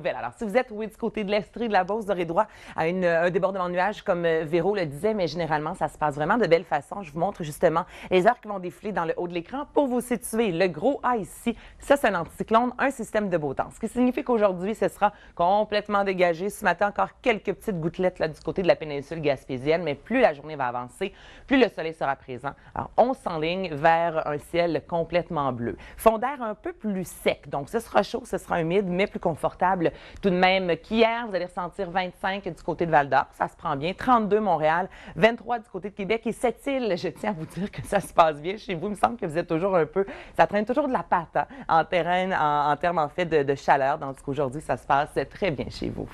Alors, si vous êtes du côté de l'Estrie, de la Beauce, vous aurez droit à un débordement de nuages, comme Véro le disait, mais généralement, ça se passe vraiment de belle façon. Je vous montre justement les heures qui vont défiler dans le haut de l'écran pour vous situer. Le gros A ici, ça, c'est un anticyclone, un système de beau temps. Ce qui signifie qu'aujourd'hui, ce sera complètement dégagé. Ce matin, encore quelques petites gouttelettes là, du côté de la péninsule gaspésienne, mais plus la journée va avancer, plus le soleil sera présent. Alors, on s'enligne vers un ciel complètement bleu. Fond d'air un peu plus sec, donc ce sera chaud, ce sera humide, mais plus confortable tout de même qu'hier. Vous allez ressentir 25 du côté de Val-d'Or, ça se prend bien, 32 Montréal, 23 du côté de Québec et Sept-Îles. Je tiens à vous dire que ça se passe bien chez vous. Il me semble que vous êtes toujours un peu, ça traîne toujours de la patte hein, en termes en fait de chaleur, tandis qu'aujourd'hui, ça se passe très bien chez vous.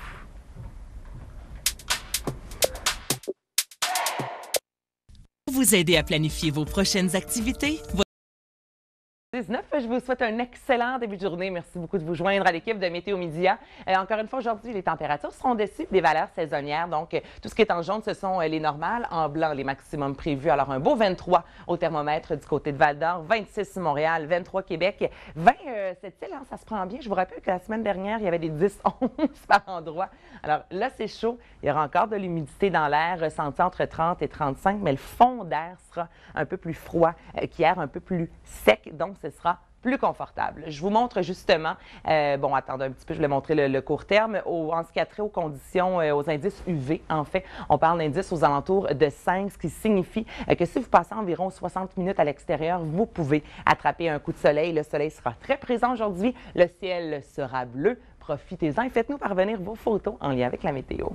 Pour vous aider à planifier vos prochaines activités, 19. Je vous souhaite un excellent début de journée. Merci beaucoup de vous joindre à l'équipe de Météo Média. Encore une fois, aujourd'hui, les températures seront au-dessus des valeurs saisonnières. Donc, tout ce qui est en jaune, ce sont les normales. En blanc, les maximums prévus. Alors, un beau 23 au thermomètre du côté de Val-d'Or, 26 Montréal, 23 Québec, 20 Sept-Îles. Hein, ça se prend bien. Je vous rappelle que la semaine dernière, il y avait des 10-11 par endroit. Alors là, c'est chaud. Il y aura encore de l'humidité dans l'air, ressenti entre 30 et 35, mais le fond d'air sera un peu plus froid qu'hier, un peu plus sec. Donc, ce sera plus confortable. Je vous montre justement, bon, attendez un petit peu, je vais montrer le court terme. En ce qui a trait aux conditions, aux indices UV, en fait, on parle d'indices aux alentours de 5, ce qui signifie que si vous passez environ 60 minutes à l'extérieur, vous pouvez attraper un coup de soleil. Le soleil sera très présent aujourd'hui. Le ciel sera bleu. Profitez-en et faites-nous parvenir vos photos en lien avec la météo.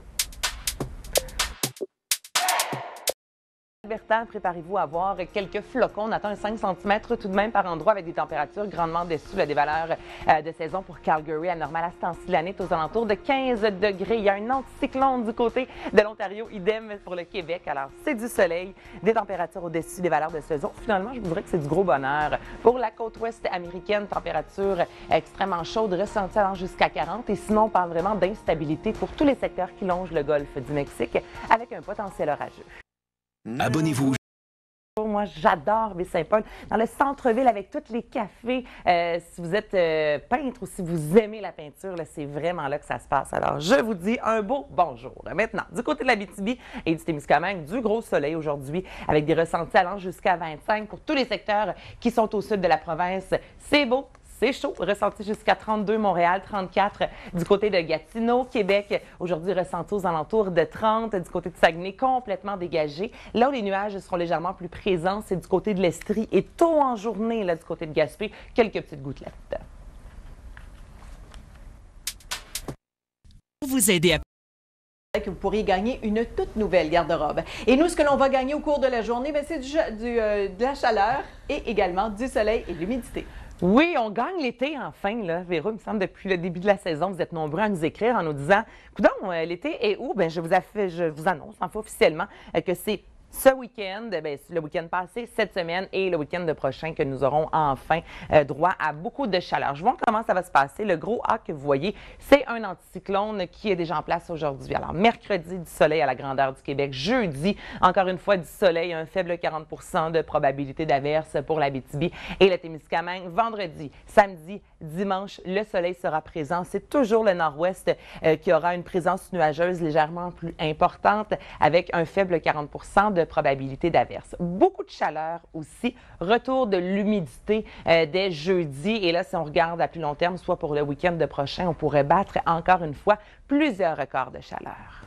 Préparez-vous à avoir quelques flocons. On attend un 5 cm tout de même par endroit avec des températures grandement au-dessus des valeurs de saison pour Calgary. Anormal à ce temps-ci de l'année est aux alentours de 15 degrés. Il y a un anticyclone du côté de l'Ontario, idem pour le Québec. Alors, c'est du soleil, des températures au-dessus des valeurs de saison. Finalement, je vous dirais que c'est du gros bonheur. Pour la côte ouest américaine, température extrêmement chaude, ressentie allant jusqu'à 40. Et sinon, on parle vraiment d'instabilité pour tous les secteurs qui longent le golfe du Mexique avec un potentiel orageux. Abonnez-vous. Moi, j'adore Baie-Saint-Paul, dans le centre-ville avec tous les cafés. Si vous êtes peintre ou si vous aimez la peinture, c'est vraiment là que ça se passe. Alors, je vous dis un beau bonjour. Maintenant, du côté de l'Abitibi et du Témiscamingue, du gros soleil aujourd'hui avec des ressentis allant jusqu'à 25 pour tous les secteurs qui sont au sud de la province. C'est beau. C'est chaud, ressenti jusqu'à 32 Montréal, 34 du côté de Gatineau, Québec. Aujourd'hui, ressenti aux alentours de 30 du côté de Saguenay, complètement dégagé. Là où les nuages seront légèrement plus présents, c'est du côté de l'Estrie et tôt en journée, là, du côté de Gaspé, quelques petites gouttelettes. pour vous aider à que vous pourriez gagner une toute nouvelle garde-robe. Et nous, ce que l'on va gagner au cours de la journée, c'est de la chaleur et également du soleil et de l'humidité. Oui, on gagne l'été enfin, là. Véro, il me semble, depuis le début de la saison, vous êtes nombreux à nous écrire en nous disant « Coudon, l'été est où? » Bien, je vous annonce, enfin officiellement, que c'est ce week-end, le week-end passé, cette semaine et le week-end prochain que nous aurons enfin droit à beaucoup de chaleur. Je vous montre comment ça va se passer. Le gros A que vous voyez, c'est un anticyclone qui est déjà en place aujourd'hui. Alors, mercredi, du soleil à la grandeur du Québec. Jeudi, encore une fois, du soleil, un faible 40 de probabilité d'averse pour l'Abitibi et le Témiscamingue. Vendredi, samedi, dimanche, le soleil sera présent. C'est toujours le nord-ouest qui aura une présence nuageuse légèrement plus importante avec un faible 40 de probabilité d'averse. Beaucoup de chaleur aussi. Retour de l'humidité dès jeudi. Et là, si on regarde à plus long terme, soit pour le week-end prochain, on pourrait battre encore une fois plusieurs records de chaleur.